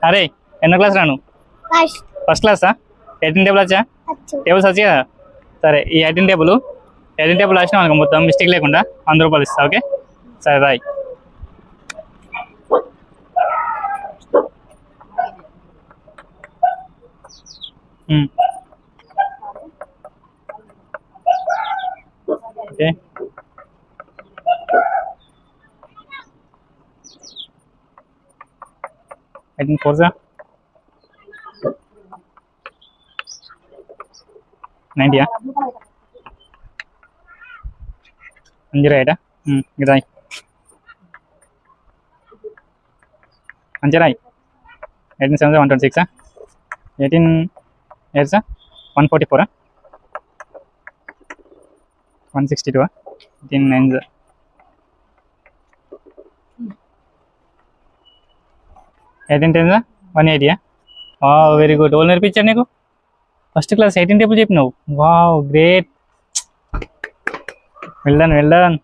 అరే ఎన్నో క్లాస్ రాను? ఫస్ట్ క్లాసా? 18 టేబుల్ వచ్చా? టేబుల్స్ వచ్చి కదా. సరే ఈ 18 టేబుల్ వచ్చినా మనకు మొత్తం మిస్టేక్ లేకుండా 100 రూపాయలు ఇస్తా. ఓకే సరే Roy. Okay 18 4 90 అంజరాయట Roy అంజరాయ్. 18 7 126 18 8 144 162 18 9 18 10 180. Very good. Whole నేర్పించారు నీకు ఫస్ట్ క్లాస్ 18 టేబుల్ చెప్పినావు. Wow great. Well done.